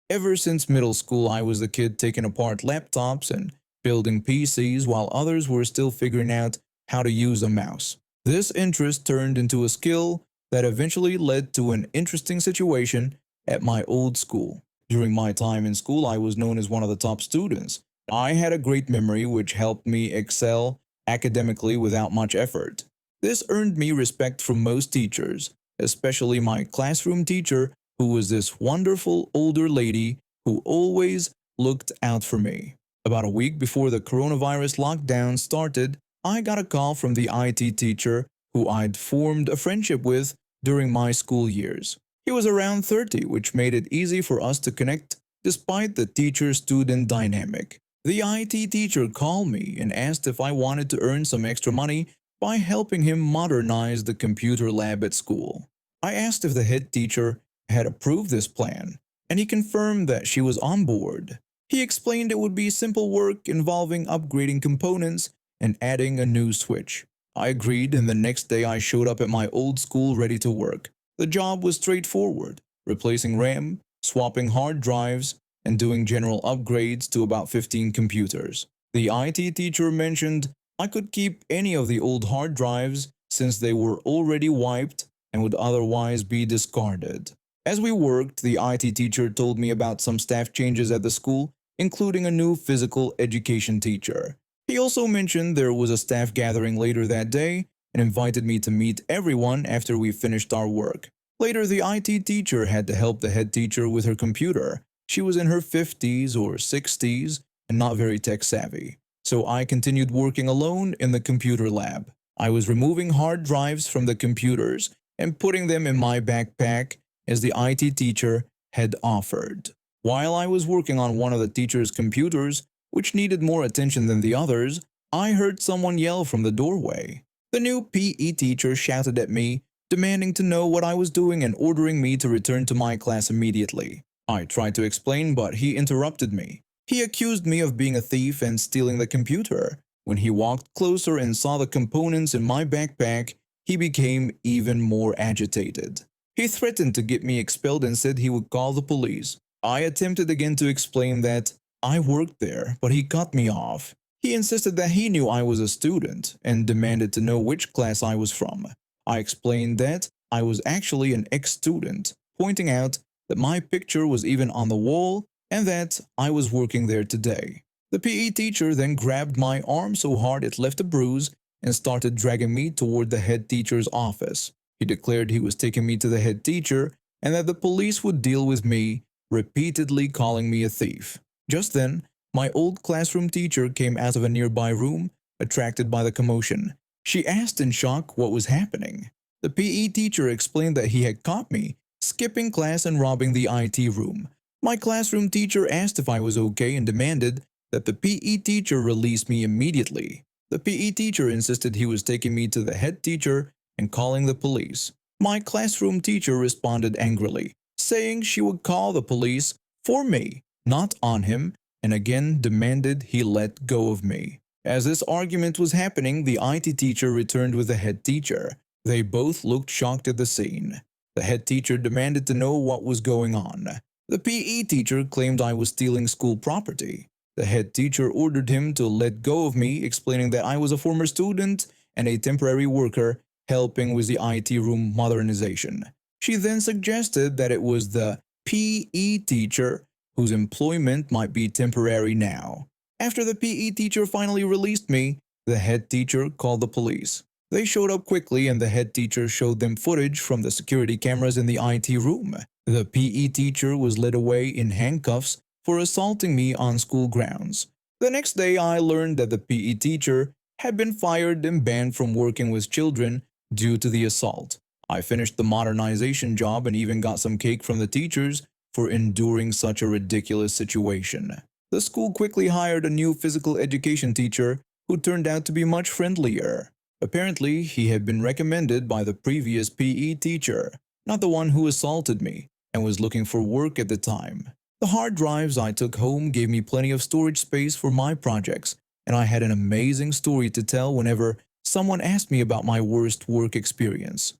Ever since middle school, I was the kid taking apart laptops and building PCs while others were still figuring out how to use a mouse. This interest turned into a skill that eventually led to an interesting situation at my old school. During my time in school, I was known as one of the top students. I had a great memory which helped me excel academically without much effort. This earned me respect from most teachers, especially my classroom teacher, who was this wonderful older lady who always looked out for me. About a week before the coronavirus lockdown started, I got a call from the IT teacher who I'd formed a friendship with during my school years. He was around 30, which made it easy for us to connect despite the teacher-student dynamic. The IT teacher called me and asked if I wanted to earn some extra money by helping him modernize the computer lab at school. I asked if the head teacher had approved this plan, and he confirmed that she was on board. He explained it would be simple work involving upgrading components and adding a new switch. I agreed, and the next day I showed up at my old school ready to work. The job was straightforward: replacing RAM, swapping hard drives, and doing general upgrades to about 15 computers. The IT teacher mentioned I could keep any of the old hard drives since they were already wiped and would otherwise be discarded. As we worked, the IT teacher told me about some staff changes at the school, including a new physical education teacher. He also mentioned there was a staff gathering later that day and invited me to meet everyone after we finished our work. Later, the IT teacher had to help the head teacher with her computer. She was in her 50s or 60s and not very tech savvy. So I continued working alone in the computer lab. I was removing hard drives from the computers and putting them in my backpack as the IT teacher had offered. While I was working on one of the teacher's computers, which needed more attention than the others, I heard someone yell from the doorway. The new PE teacher shouted at me, demanding to know what I was doing and ordering me to return to my class immediately. I tried to explain, but he interrupted me. He accused me of being a thief and stealing the computer. When he walked closer and saw the components in my backpack, he became even more agitated. He threatened to get me expelled and said he would call the police. I attempted again to explain that I worked there, but he cut me off. He insisted that he knew I was a student and demanded to know which class I was from. I explained that I was actually an ex-student, pointing out that my picture was even on the wall and that I was working there today. The PE teacher then grabbed my arm so hard it left a bruise and started dragging me toward the head teacher's office. He declared he was taking me to the head teacher and that the police would deal with me, repeatedly calling me a thief. Just then, my old classroom teacher came out of a nearby room, attracted by the commotion. She asked in shock what was happening. The PE teacher explained that he had caught me skipping class and robbing the IT room. My classroom teacher asked if I was okay and demanded that the PE teacher release me immediately. The PE teacher insisted he was taking me to the head teacher and calling the police. My classroom teacher responded angrily, saying she would call the police for me, not on him, and again demanded he let go of me. As this argument was happening, the IT teacher returned with the head teacher. They both looked shocked at the scene. The head teacher demanded to know what was going on. The PE teacher claimed I was stealing school property. The head teacher ordered him to let go of me, explaining that I was a former student and a temporary worker helping with the IT room modernization. She then suggested that it was the PE teacher whose employment might be temporary now. After the PE teacher finally released me, the head teacher called the police. They showed up quickly and the head teacher showed them footage from the security cameras in the IT room. The PE teacher was led away in handcuffs for assaulting me on school grounds. The next day I learned that the PE teacher had been fired and banned from working with children due to the assault. I finished the modernization job and even got some cake from the teachers for enduring such a ridiculous situation. The school quickly hired a new physical education teacher who turned out to be much friendlier. Apparently, he had been recommended by the previous PE teacher, not the one who assaulted me, and was looking for work at the time. The hard drives I took home gave me plenty of storage space for my projects, and I had an amazing story to tell whenever someone asked me about my worst work experience.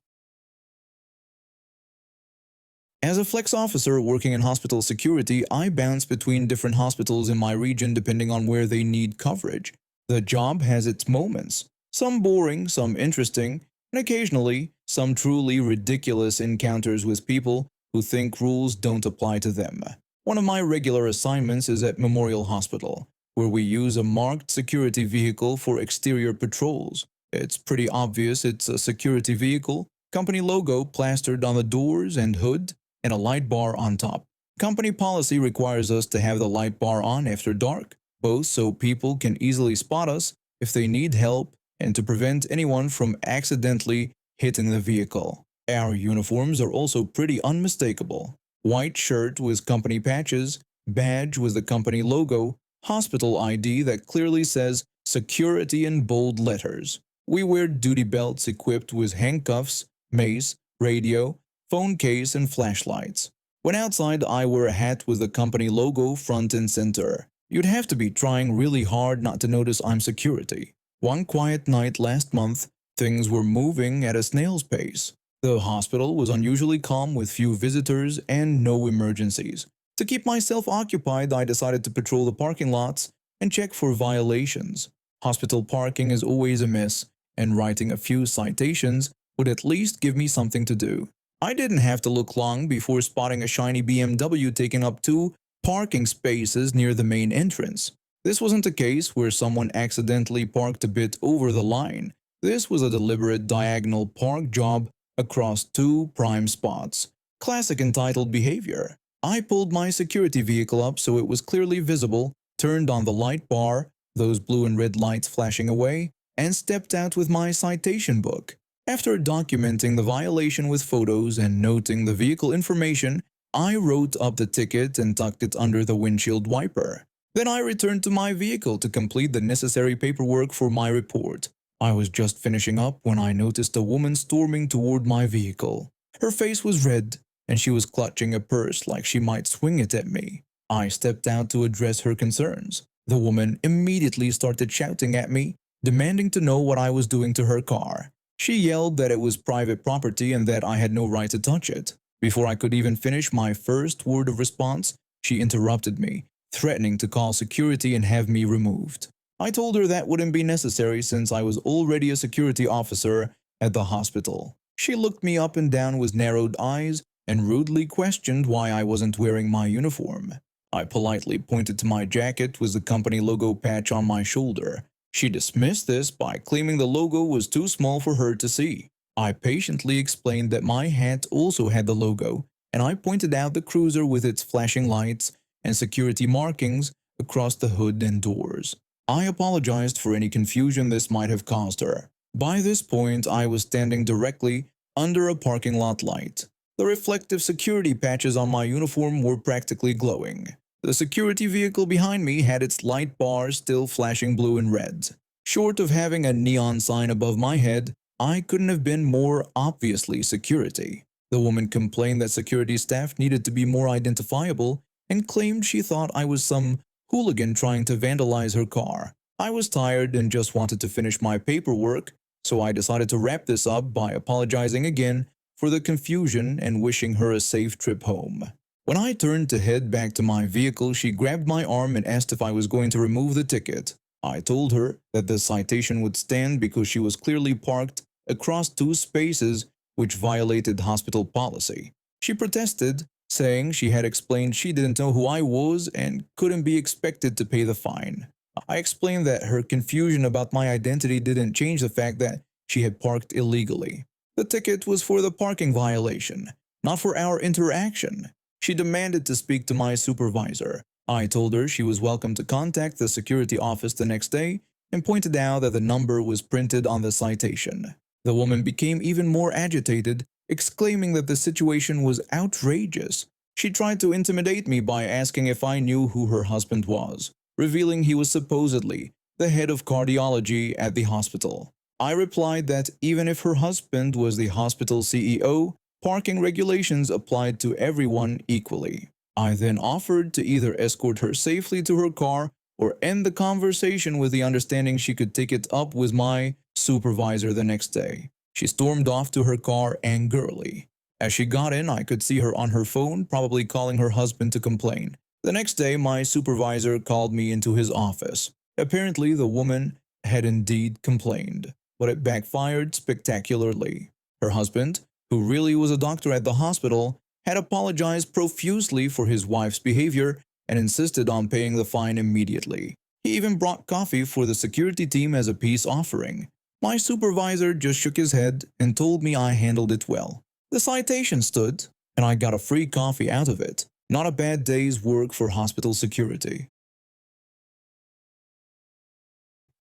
As a flex officer working in hospital security, I bounce between different hospitals in my region depending on where they need coverage. The job has its moments, some boring, some interesting, and occasionally some truly ridiculous encounters with people who think rules don't apply to them. One of my regular assignments is at Memorial Hospital, where we use a marked security vehicle for exterior patrols. It's pretty obvious it's a security vehicle, company logo plastered on the doors and hood, and a light bar on top. Company policy requires us to have the light bar on after dark, both so people can easily spot us if they need help and to prevent anyone from accidentally hitting the vehicle. Our uniforms are also pretty unmistakable. White shirt with company patches, badge with the company logo, hospital ID that clearly says security in bold letters. We wear duty belts equipped with handcuffs, mace, radio, phone case, and flashlights. When outside, I wear a hat with the company logo front and center. You'd have to be trying really hard not to notice I'm security. One quiet night last month, things were moving at a snail's pace. The hospital was unusually calm with few visitors and no emergencies. To keep myself occupied, I decided to patrol the parking lots and check for violations. Hospital parking is always a mess, and writing a few citations would at least give me something to do. I didn't have to look long before spotting a shiny BMW taking up 2 parking spaces near the main entrance. This wasn't a case where someone accidentally parked a bit over the line. This was a deliberate diagonal park job across 2 prime spots. Classic entitled behavior. I pulled my security vehicle up so it was clearly visible, turned on the light bar, those blue and red lights flashing away, and stepped out with my citation book. After documenting the violation with photos and noting the vehicle information, I wrote up the ticket and tucked it under the windshield wiper. Then I returned to my vehicle to complete the necessary paperwork for my report. I was just finishing up when I noticed a woman storming toward my vehicle. Her face was red, and she was clutching a purse like she might swing it at me. I stepped out to address her concerns. The woman immediately started shouting at me, demanding to know what I was doing to her car. She yelled that it was private property and that I had no right to touch it. Before I could even finish my first word of response, she interrupted me, threatening to call security and have me removed. I told her that wouldn't be necessary since I was already a security officer at the hospital. She looked me up and down with narrowed eyes and rudely questioned why I wasn't wearing my uniform. I politely pointed to my jacket with the company logo patch on my shoulder. She dismissed this by claiming the logo was too small for her to see. I patiently explained that my hat also had the logo, and I pointed out the cruiser with its flashing lights and security markings across the hood and doors. I apologized for any confusion this might have caused her. By this point, I was standing directly under a parking lot light. The reflective security patches on my uniform were practically glowing. The security vehicle behind me had its light bars still flashing blue and red. Short of having a neon sign above my head, I couldn't have been more obviously security. The woman complained that security staff needed to be more identifiable and claimed she thought I was some hooligan trying to vandalize her car. I was tired and just wanted to finish my paperwork, so I decided to wrap this up by apologizing again for the confusion and wishing her a safe trip home. When I turned to head back to my vehicle, she grabbed my arm and asked if I was going to remove the ticket. I told her that the citation would stand because she was clearly parked across 2 spaces which violated hospital policy. She protested, saying she had explained she didn't know who I was and couldn't be expected to pay the fine. I explained that her confusion about my identity didn't change the fact that she had parked illegally. The ticket was for the parking violation, not for our interaction. She demanded to speak to my supervisor. I told her she was welcome to contact the security office the next day and pointed out that the number was printed on the citation. The woman became even more agitated, exclaiming that the situation was outrageous. She tried to intimidate me by asking if I knew who her husband was, revealing he was supposedly the head of cardiology at the hospital. I replied that even if her husband was the hospital CEO, parking regulations applied to everyone equally. I then offered to either escort her safely to her car or end the conversation with the understanding she could take it up with my supervisor the next day. She stormed off to her car angrily. As she got in, I could see her on her phone, probably calling her husband to complain. The next day, my supervisor called me into his office. Apparently, the woman had indeed complained, but it backfired spectacularly. Her husband, who really was a doctor at the hospital, had apologized profusely for his wife's behavior and insisted on paying the fine immediately. He even brought coffee for the security team as a peace offering. My supervisor just shook his head and told me I handled it well. The citation stood, and I got a free coffee out of it. Not a bad day's work for hospital security.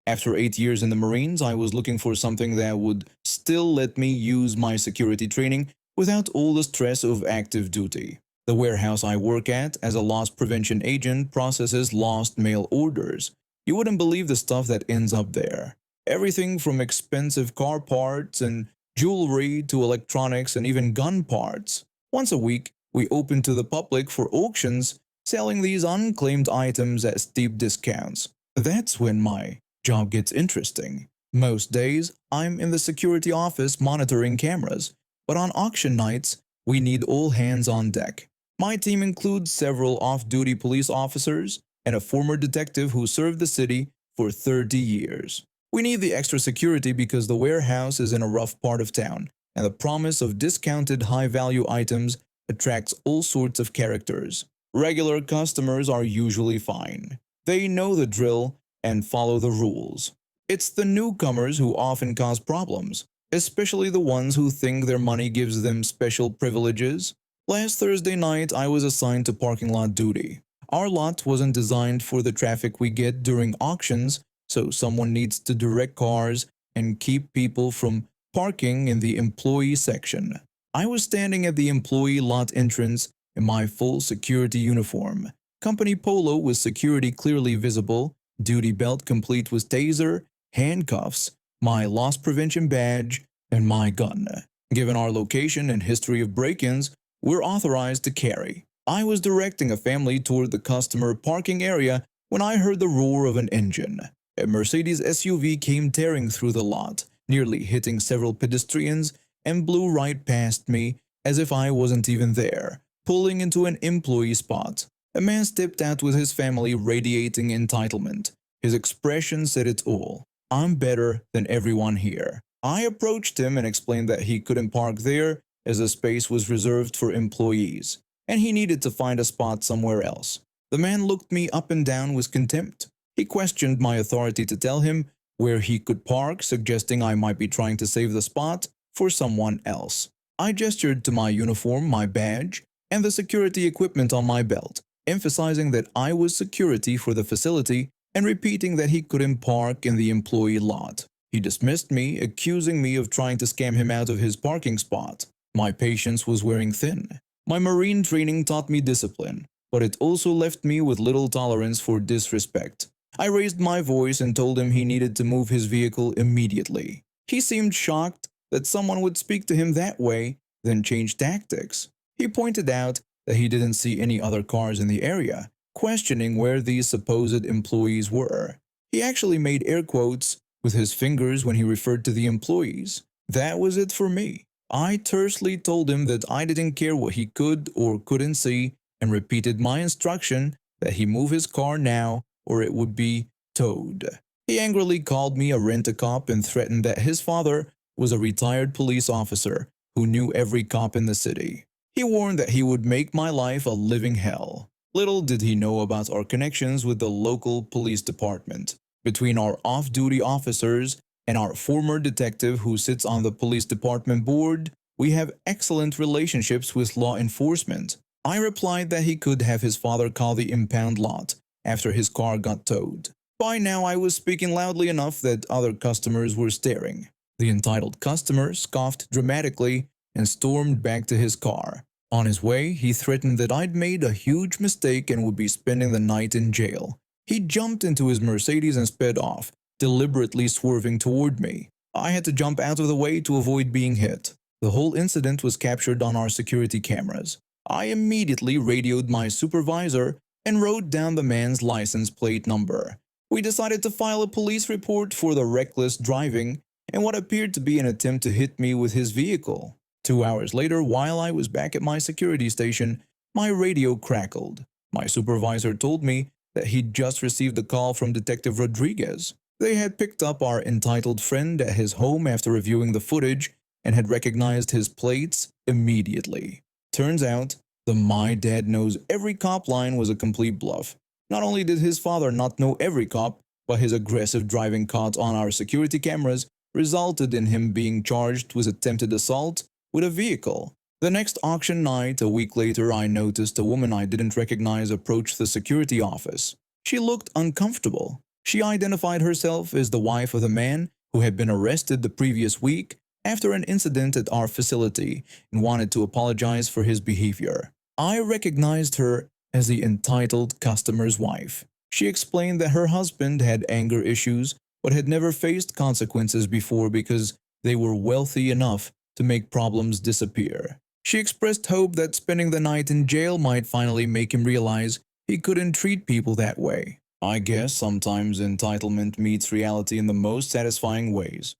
After 8 years in the Marines, I was looking for something that would still let me use my security training without all the stress of active duty. The warehouse I work at as a loss prevention agent processes lost mail orders. You wouldn't believe the stuff that ends up there. Everything from expensive car parts and jewelry to electronics and even gun parts. Once a week, we open to the public for auctions, selling these unclaimed items at steep discounts. That's when my job gets interesting. Most days, I'm in the security office monitoring cameras, but on auction nights, we need all hands on deck. My team includes several off-duty police officers and a former detective who served the city for 30 years. We need the extra security because the warehouse is in a rough part of town, and the promise of discounted high-value items attracts all sorts of characters. Regular customers are usually fine. They know the drill and follow the rules. It's the newcomers who often cause problems, especially the ones who think their money gives them special privileges. Last Thursday night, I was assigned to parking lot duty. Our lot wasn't designed for the traffic we get during auctions, so someone needs to direct cars and keep people from parking in the employee section. I was standing at the employee lot entrance in my full security uniform. Company polo with security clearly visible, duty belt complete with taser, handcuffs, my loss prevention badge, and my gun. Given our location and history of break-ins, we're authorized to carry. I was directing a family toward the customer parking area when I heard the roar of an engine. A Mercedes SUV came tearing through the lot, nearly hitting several pedestrians, and blew right past me as if I wasn't even there, pulling into an employee spot. A man stepped out with his family radiating entitlement. His expression said it all. I'm better than everyone here. I approached him and explained that he couldn't park there as the space was reserved for employees, and he needed to find a spot somewhere else. The man looked me up and down with contempt. He questioned my authority to tell him where he could park, suggesting I might be trying to save the spot for someone else. I gestured to my uniform, my badge, and the security equipment on my belt, emphasizing that I was security for the facility and repeating that he couldn't park in the employee lot. He dismissed me, accusing me of trying to scam him out of his parking spot. My patience was wearing thin. My Marine training taught me discipline, but it also left me with little tolerance for disrespect. I raised my voice and told him he needed to move his vehicle immediately. He seemed shocked that someone would speak to him that way, then change tactics. He pointed out that he didn't see any other cars in the area, questioning where these supposed employees were. He actually made air quotes with his fingers when he referred to the employees. That was it for me. I tersely told him that I didn't care what he could or couldn't see and repeated my instruction that he move his car now or it would be towed. He angrily called me a rent-a-cop and threatened that his father was a retired police officer who knew every cop in the city. He warned that he would make my life a living hell. Little did he know about our connections with the local police department. Between our off-duty officers and our former detective who sits on the police department board, we have excellent relationships with law enforcement. I replied that he could have his father call the impound lot after his car got towed. By now I was speaking loudly enough that other customers were staring. The entitled customer scoffed dramatically and stormed back to his car. On his way, he threatened that I'd made a huge mistake and would be spending the night in jail. He jumped into his Mercedes and sped off, deliberately swerving toward me. I had to jump out of the way to avoid being hit. The whole incident was captured on our security cameras. I immediately radioed my supervisor and wrote down the man's license plate number. We decided to file a police report for the reckless driving and what appeared to be an attempt to hit me with his vehicle. 2 hours later, while I was back at my security station, my radio crackled. My supervisor told me that he'd just received a call from Detective Rodriguez. They had picked up our entitled friend at his home after reviewing the footage and had recognized his plates immediately. Turns out, the "my dad knows every cop" line was a complete bluff. Not only did his father not know every cop, but his aggressive driving caught on our security cameras resulted in him being charged with attempted assault with a vehicle. The next auction night, a week later, I noticed a woman I didn't recognize approach the security office. She looked uncomfortable. She identified herself as the wife of the man who had been arrested the previous week after an incident at our facility and wanted to apologize for his behavior. I recognized her as the entitled customer's wife. She explained that her husband had anger issues but had never faced consequences before because they were wealthy enough to make problems disappear. She expressed hope that spending the night in jail might finally make him realize he couldn't treat people that way. I guess sometimes entitlement meets reality in the most satisfying ways.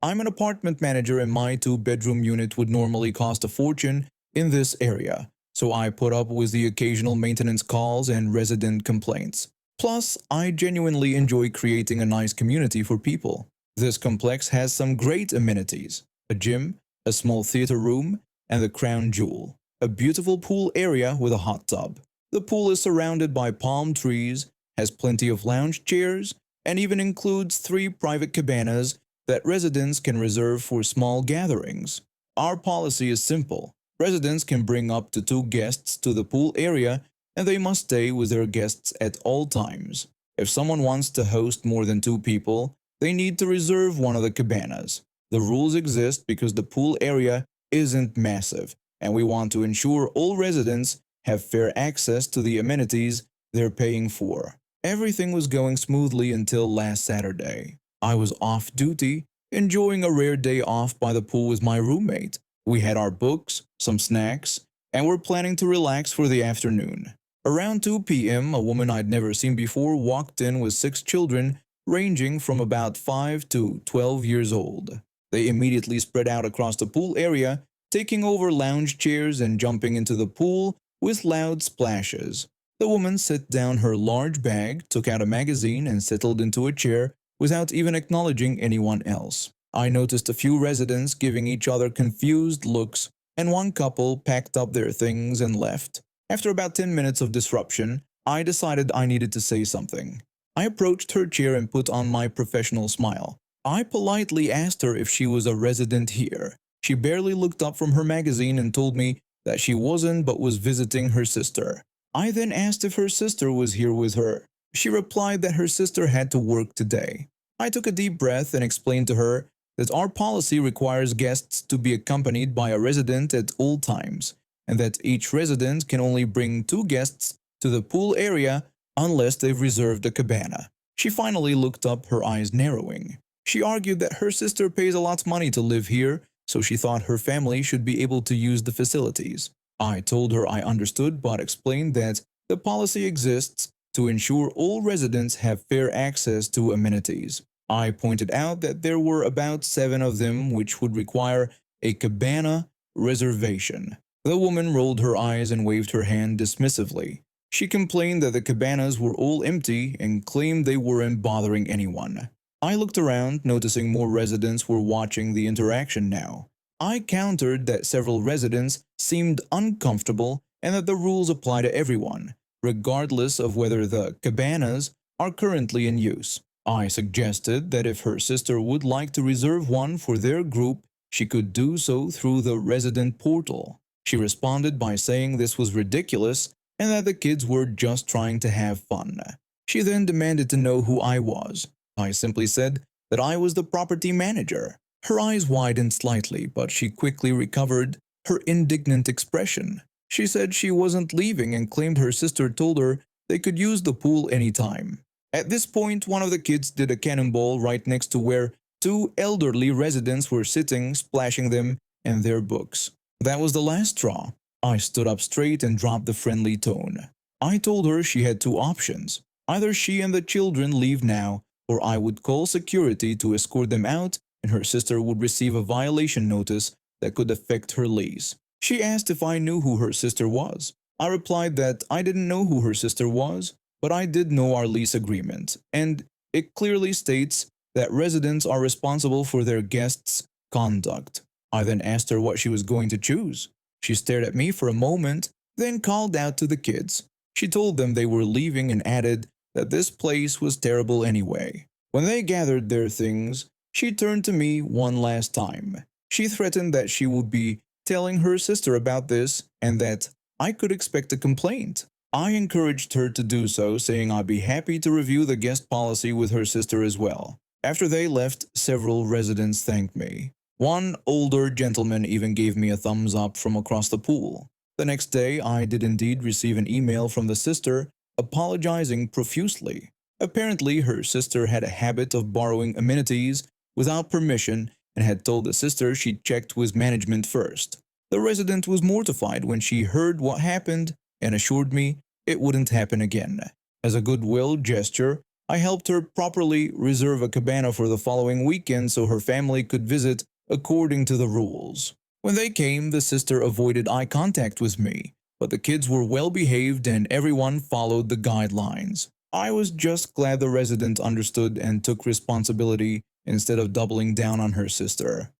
I'm an apartment manager and my two-bedroom unit would normally cost a fortune in this area, so I put up with the occasional maintenance calls and resident complaints. Plus, I genuinely enjoy creating a nice community for people. This complex has some great amenities: a gym, a small theater room, and the crown jewel, a beautiful pool area with a hot tub. The pool is surrounded by palm trees, has plenty of lounge chairs, and even includes 3 private cabanas that residents can reserve for small gatherings. Our policy is simple. Residents can bring up to 2 guests to the pool area and they must stay with their guests at all times. If someone wants to host more than 2 people, they need to reserve one of the cabanas. The rules exist because the pool area isn't massive, and we want to ensure all residents have fair access to the amenities they're paying for. Everything was going smoothly until last Saturday. I was off duty, enjoying a rare day off by the pool with my roommate. We had our books, some snacks, and were planning to relax for the afternoon. Around 2 p.m., a woman I'd never seen before walked in with 6 children ranging from about 5 to 12 years old. They immediately spread out across the pool area, taking over lounge chairs and jumping into the pool with loud splashes. The woman set down her large bag, took out a magazine, and settled into a chair without even acknowledging anyone else. I noticed a few residents giving each other confused looks, and one couple packed up their things and left. After about 10 minutes of disruption, I decided I needed to say something. I approached her chair and put on my professional smile. I politely asked her if she was a resident here. She barely looked up from her magazine and told me that she wasn't but was visiting her sister. I then asked if her sister was here with her. She replied that her sister had to work today. I took a deep breath and explained to her that our policy requires guests to be accompanied by a resident at all times, and that each resident can only bring 2 guests to the pool area unless they've reserved a cabana. She finally looked up, her eyes narrowing. She argued that her sister pays a lot of money to live here, so she thought her family should be able to use the facilities. I told her I understood but explained that the policy exists to ensure all residents have fair access to amenities. I pointed out that there were about 7 of them which would require a cabana reservation. The woman rolled her eyes and waved her hand dismissively. She complained that the cabanas were all empty and claimed they weren't bothering anyone. I looked around, noticing more residents were watching the interaction now. I countered that several residents seemed uncomfortable and that the rules apply to everyone, regardless of whether the cabanas are currently in use. I suggested that if her sister would like to reserve one for their group, she could do so through the resident portal. She responded by saying this was ridiculous and that the kids were just trying to have fun. She then demanded to know who I was. I simply said that I was the property manager. Her eyes widened slightly, but she quickly recovered her indignant expression. She said she wasn't leaving and claimed her sister told her they could use the pool anytime. At this point, one of the kids did a cannonball right next to where 2 elderly residents were sitting, splashing them and their books. That was the last straw. I stood up straight and dropped the friendly tone. I told her she had 2 options. Either she and the children leave now, or I would call security to escort them out and her sister would receive a violation notice that could affect her lease. She asked if I knew who her sister was. I replied that I didn't know who her sister was, but I did know our lease agreement, and it clearly states that residents are responsible for their guests' conduct. I then asked her what she was going to choose. She stared at me for a moment, then called out to the kids. She told them they were leaving and added that this place was terrible anyway. When they gathered their things, she turned to me one last time. She threatened that she would be telling her sister about this and that I could expect a complaint. I encouraged her to do so, saying I'd be happy to review the guest policy with her sister as well. After they left, several residents thanked me. One older gentleman even gave me a thumbs up from across the pool. The next day, I did indeed receive an email from the sister apologizing profusely. Apparently, her sister had a habit of borrowing amenities without permission and had told the sister she'd checked with management first. The resident was mortified when she heard what happened and assured me it wouldn't happen again. As a goodwill gesture, I helped her properly reserve a cabana for the following weekend so her family could visit according to the rules. When they came, the sister avoided eye contact with me, but the kids were well behaved and everyone followed the guidelines. I was just glad the resident understood and took responsibility instead of doubling down on her sister.